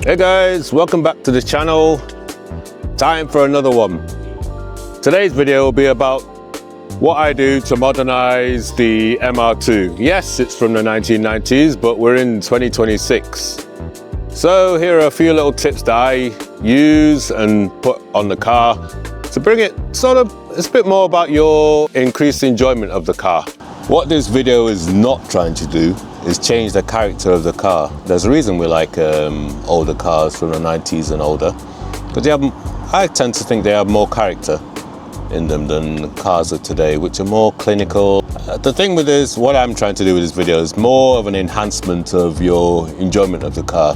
Hey guys, welcome back to the channel. Time for another one. Today's video will be about what I do to modernize the MR2. Yes, it's from the 1990s, but we're in 2026. So here are a few little tips that I use and put on the car to bring it it's a bit more about your increased enjoyment of the car. What this video is not trying to do is change the character of the car. There's a reason we like older cars from the 90s and older, because I tend to think they have more character in them than cars of today, which are more clinical. The thing with this, what I'm trying to do with this video is more of an enhancement of your enjoyment of the car.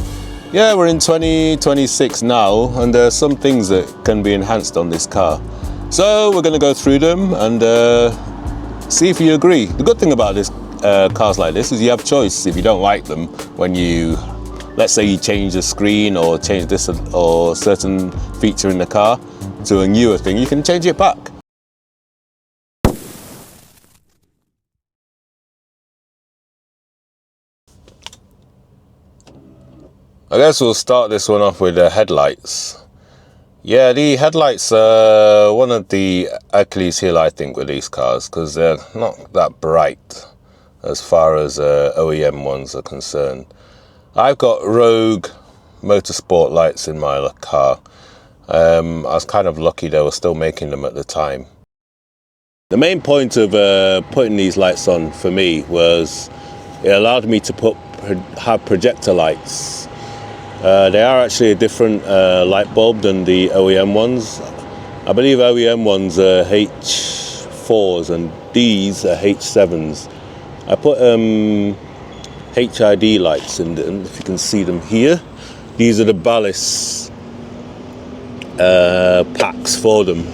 Yeah, we're in 2026 now, and there are some things that can be enhanced on this car. So we're going to go through them and see if you agree. The good thing about this cars like this is you have choice. If you don't like them, when you, let's say you change the screen or change this or certain feature in the car to a newer thing, you can change it back. I guess we'll start this one off with the headlights. Yeah, the headlights are one of the Achilles heel, I think, with these cars, because they're not that bright as far as OEM ones are concerned. I've got Rogue Motorsport lights in my car. I was kind of lucky they were still making them at the time. The main point of putting these lights on for me was it allowed me to have projector lights. They are actually a different light bulb than the OEM ones. I believe OEM ones are H4s and these are H7s. I put HID lights in them, if you can see them here. These are the ballast packs for them.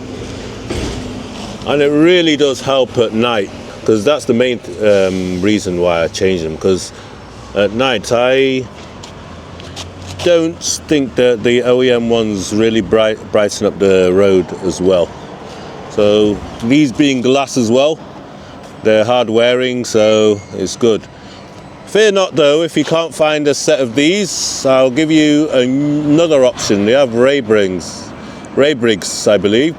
And it really does help at night, because that's the main reason why I changed them, because at night I don't think that the OEM ones really brighten up the road as well. So these being glass as well, they're hard wearing, so it's good. Fear not though, if you can't find a set of these, I'll give you another option. They have Ray Briggs, I believe.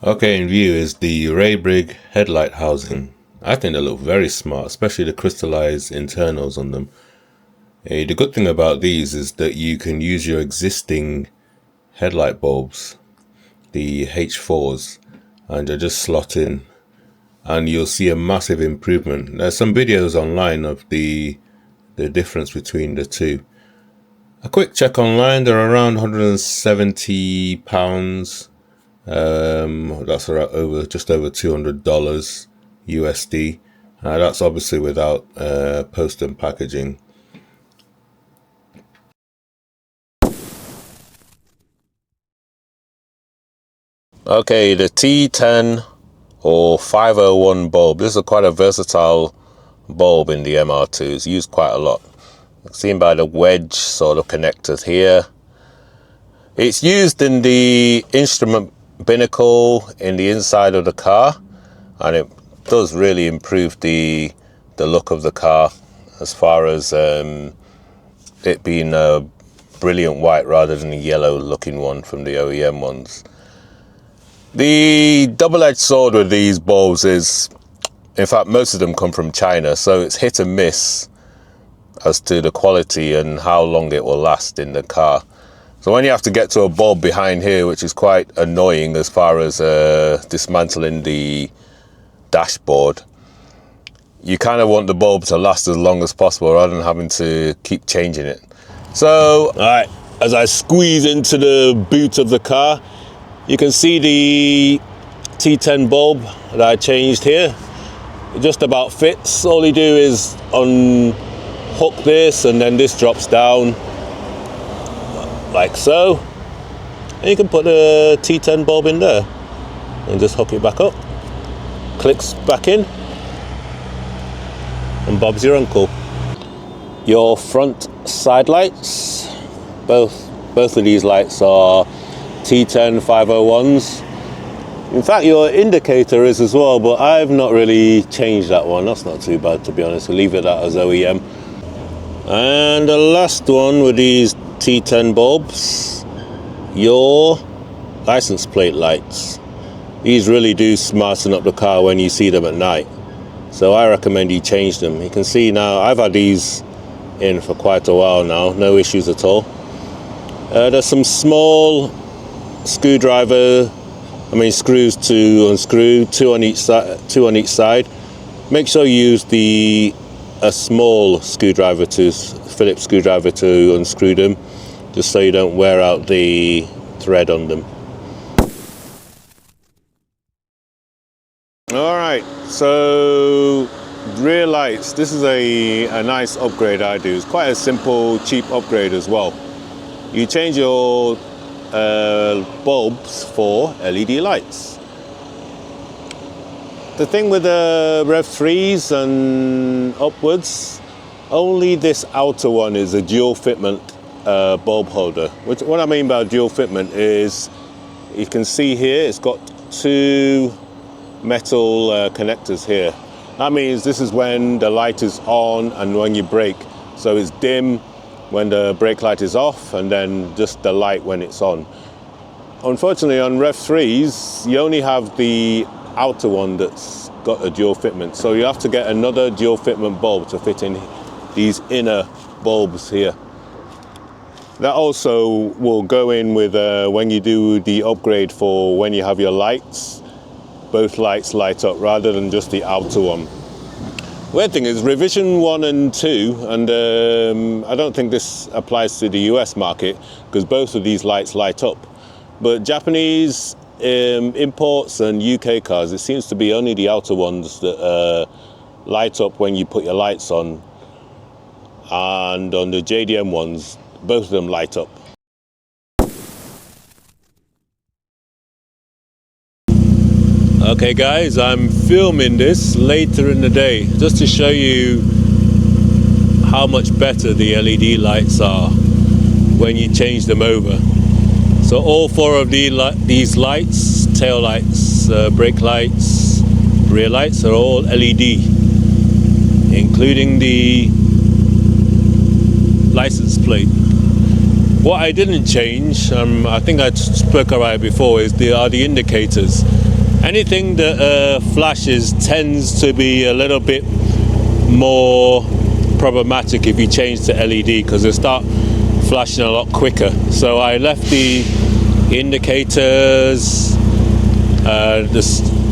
Okay, in view is the Ray Briggs headlight housing. I think they look very smart, especially the crystallized internals on them. The good thing about these is that you can use your existing headlight bulbs, the H4s, and they just slot in, and you'll see a massive improvement. There's some videos online of the difference between the two. A quick check online, they're around £170. That's around just over $200 USD. That's obviously without post and packaging. Okay, the T10 or 501 bulb. This is quite a versatile bulb in the MR2. It's used quite a lot. Seen by the wedge sort of connectors here. It's used in the instrument binnacle in the inside of the car, and it does really improve the look of the car as far as it being a brilliant white rather than a yellow looking one from the OEM ones. The double-edged sword with these bulbs is, in fact, most of them come from China, so it's hit and miss as to the quality and how long it will last in the car. So when you have to get to a bulb behind here, which is quite annoying as far as dismantling the dashboard, you kind of want the bulb to last as long as possible rather than having to keep changing it. So, all right, as I squeeze into the boot of the car, you can see the T10 bulb that I changed here. It just about fits. All you do is unhook this, and then this drops down like so. And you can put the T10 bulb in there and just hook it back up. Clicks back in, and Bob's your uncle. Your front side lights, both of these lights are T10 501s. In fact, your indicator is as well, but I've not really changed that one. That's not too bad, to be honest. We'll leave it that as OEM. And the last one with these T10 bulbs, your license plate lights. These really do smarten up the car when you see them at night. So I recommend you change them. You can see now I've had these in for quite a while now, no issues at all. There's some small screws to unscrew, two on each side. Make sure you use a small screwdriver, Phillips screwdriver, to unscrew them, just so you don't wear out the thread on them. All right, so rear lights. This is a nice upgrade I do. It's quite a simple, cheap upgrade as well. You change your bulbs for LED lights. The thing with the Rev 3s and upwards, only this outer one is a dual fitment bulb holder. What I mean by dual fitment is, you can see here it's got two metal connectors here. That means this is when the light is on and when you brake. So it's dim when the brake light is off, and then just the light when it's on. Unfortunately, on Rev 3s, you only have the outer one that's got a dual fitment. So you have to get another dual fitment bulb to fit in these inner bulbs here. That also will go in with when you do the upgrade for when you have your lights. Both lights light up rather than just the outer one. Weird thing is revision 1 and 2, and I don't think this applies to the US market because both of these lights light up. But Japanese imports and UK cars, it seems to be only the outer ones that light up when you put your lights on. And on the JDM ones, both of them light up. Okay guys, I'm filming this later in the day just to show you how much better the LED lights are when you change them over. So all four of these lights, tail lights, brake lights, rear lights, are all LED, including the license plate. What I didn't change, I think I spoke about it before, are the indicators. Anything that flashes tends to be a little bit more problematic if you change to LED, because they start flashing a lot quicker. So I left the indicators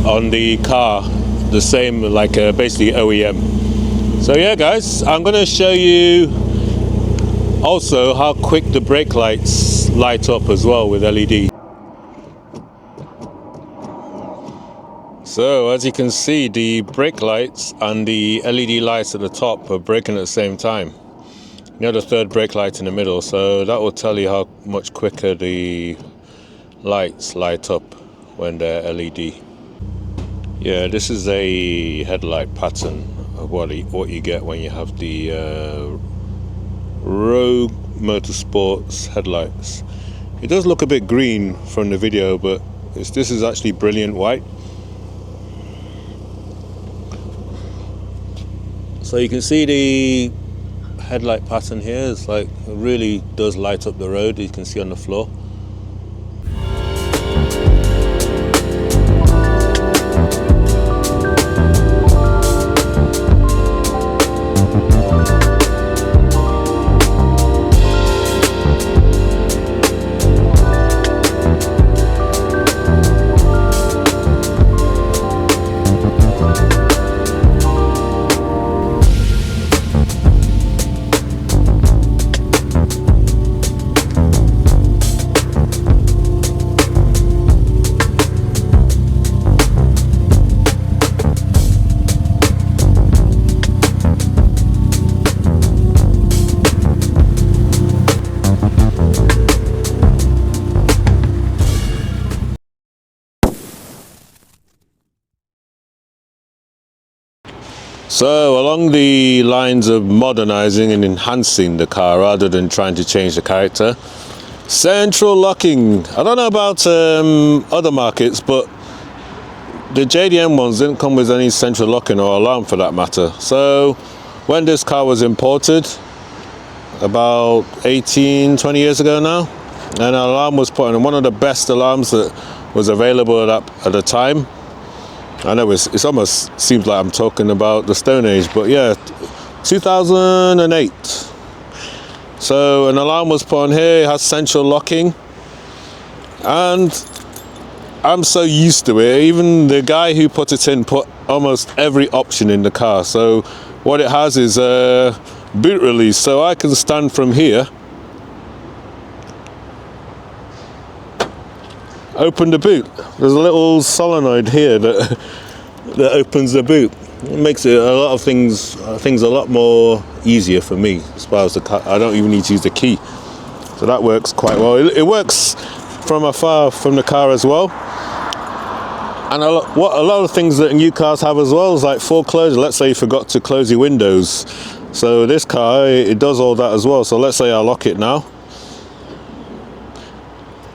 on the car the same, like basically OEM. So yeah guys, I'm going to show you also how quick the brake lights light up as well with LED. So as you can see, the brake lights and the LED lights at the top are braking at the same time. You know, the third brake light in the middle, so that will tell you how much quicker the lights light up when they're LED. Yeah, this is a headlight pattern of what you get when you have the Rogue Motorsports headlights. It does look a bit green from the video, but this is actually brilliant white. So you can see the headlight pattern here. It's like, it really does light up the road, you can see on the floor. So along the lines of modernizing and enhancing the car rather than trying to change the character, central locking. I don't know about other markets, but the JDM ones didn't come with any central locking or alarm for that matter. So when this car was imported, about 18-20 years ago now, and an alarm was put on, one of the best alarms that was available at the time. I know it almost seems like I'm talking about the Stone Age, but yeah, 2008. So an alarm was put on here. It has central locking, and I'm so used to it. Even the guy who put it in put almost every option in the car. So what it has is a boot release, so I can stand from here, open the boot. There's a little solenoid here that opens the boot. It makes it a lot of things a lot more easier for me as far as the car. I don't even need to use the key, so that works quite well. It works from afar from the car as well. And a lot of things that new cars have as well is like foreclosure. Let's say you forgot to close your windows, so this car, it does all that as well. So let's say I lock it now.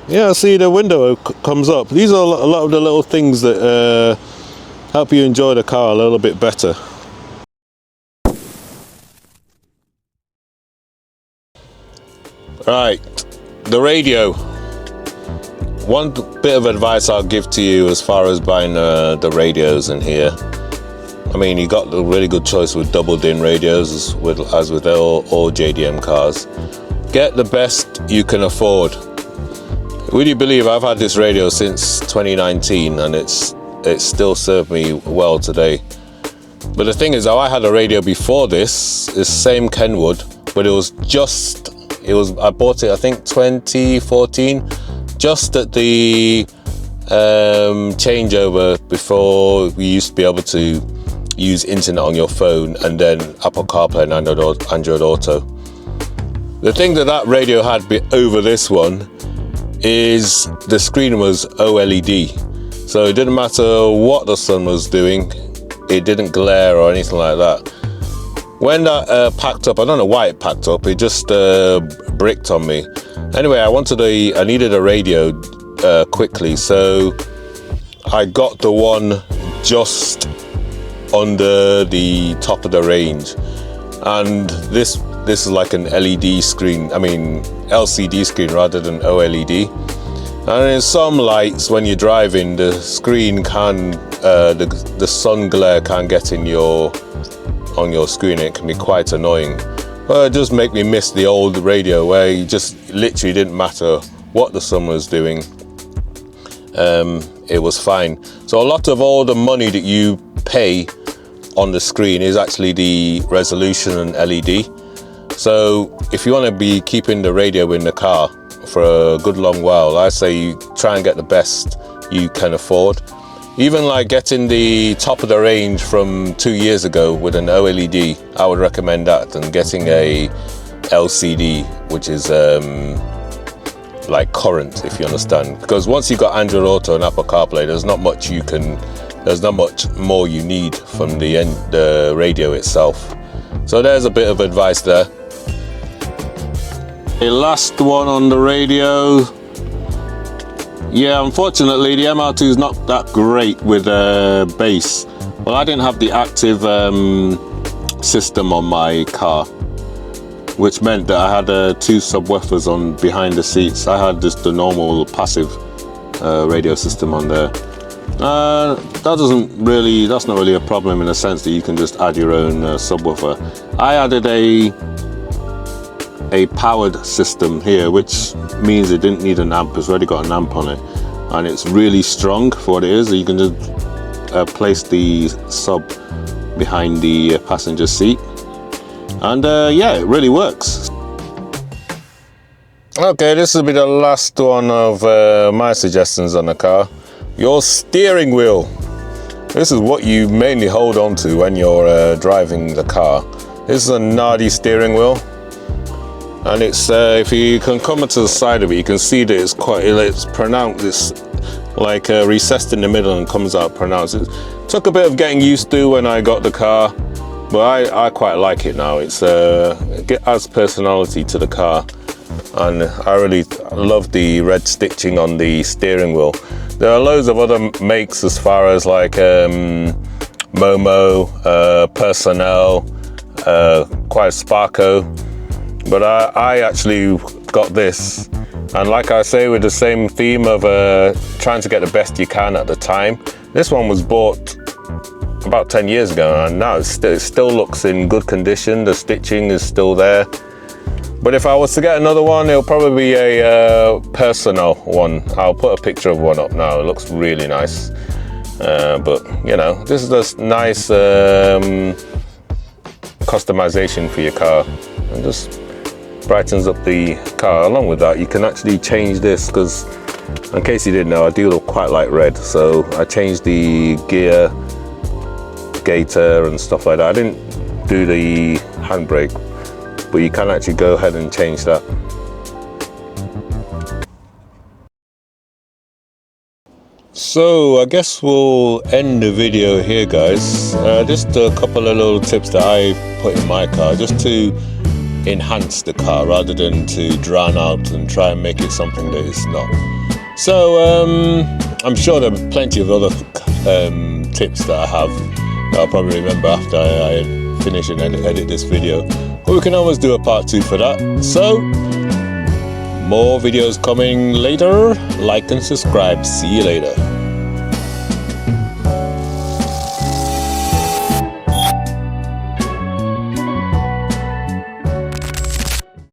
Yeah, see, the window comes up. These are a lot of the little things that help you enjoy the car a little bit better. Right, the radio. One bit of advice I'll give to you as far as buying the radios in here. I mean, you got a really good choice with double DIN radios, as with all JDM cars. Get the best you can afford. Would you believe I've had this radio since 2019, and it's still served me well today. But the thing is, though, I had a radio before this same Kenwood, but I bought it, I think 2014, just at the changeover before we used to be able to use internet on your phone, and then Apple CarPlay and Android Auto. The thing that radio had over this one is the screen was OLED, so it didn't matter what the sun was doing, it didn't glare or anything like that. When that packed up, I don't know why it packed up, it just bricked on me. Anyway, I needed a radio quickly, so I got the one just under the top of the range, and this is like an LED screen, I mean LCD screen rather than OLED. And in some lights, when you're driving, the screen can the sun glare can get on your screen. It can be quite annoying. Well, it just make me miss the old radio where you just literally didn't matter what the sun was doing, it was fine. So a lot of all the money that you pay on the screen is actually the resolution and LED. So if you want to be keeping the radio in the car for a good long while, I say you try and get the best you can afford. Even like getting the top of the range from 2 years ago with an OLED, I would recommend that, and getting a LCD, which is like current, if you understand. Because once you've got Android Auto and Apple CarPlay, there's not much more you need from the radio itself. So there's a bit of advice there. The last one on the radio. Yeah, unfortunately the MR2 is not that great with bass. Well, I didn't have the active system on my car, which meant that I had 2 subwoofers on behind the seats. I had just the normal passive radio system on there. That's not really a problem in the sense that you can just add your own subwoofer. I added a powered system here, which means it didn't need an amp. It's already got an amp on it, and it's really strong for what it is. You can just place the sub behind the passenger seat, and yeah, it really works. Okay, this will be the last one of my suggestions on the car. Your steering wheel. This is what you mainly hold on to when you're driving the car. This is a Nardi steering wheel, and it's if you can come to the side of it, you can see that it's pronounced. It's like recessed in the middle and comes out pronounced. It took a bit of getting used to when I got the car, but I quite like it now. It adds personality to the car, and I really love the red stitching on the steering wheel. There are loads of other makes as far as like Momo, Personnel, quite Sparco. But I actually got this, and like I say, with the same theme of trying to get the best you can at the time. This one was bought about 10 years ago, and now it still looks in good condition. The stitching is still there. But if I was to get another one, it'll probably be a personal one. I'll put a picture of one up now. It looks really nice. But you know, this is a nice customization for your car, and just brightens up the car. Along with that, you can actually change this, because in case you didn't know, I do look quite like red, so I changed the gear gator and stuff like that. I didn't do the handbrake, but you can actually go ahead and change that. So I guess we'll end the video here, guys. Just a couple of little tips that I put in my car, just to enhance the car rather than to drown out and try and make it something that it's not. So I'm sure there are plenty of other tips that I have that I'll probably remember after I finish and edit this video, but we can always do a part 2 for that. So more videos coming later. Like and subscribe. See you later.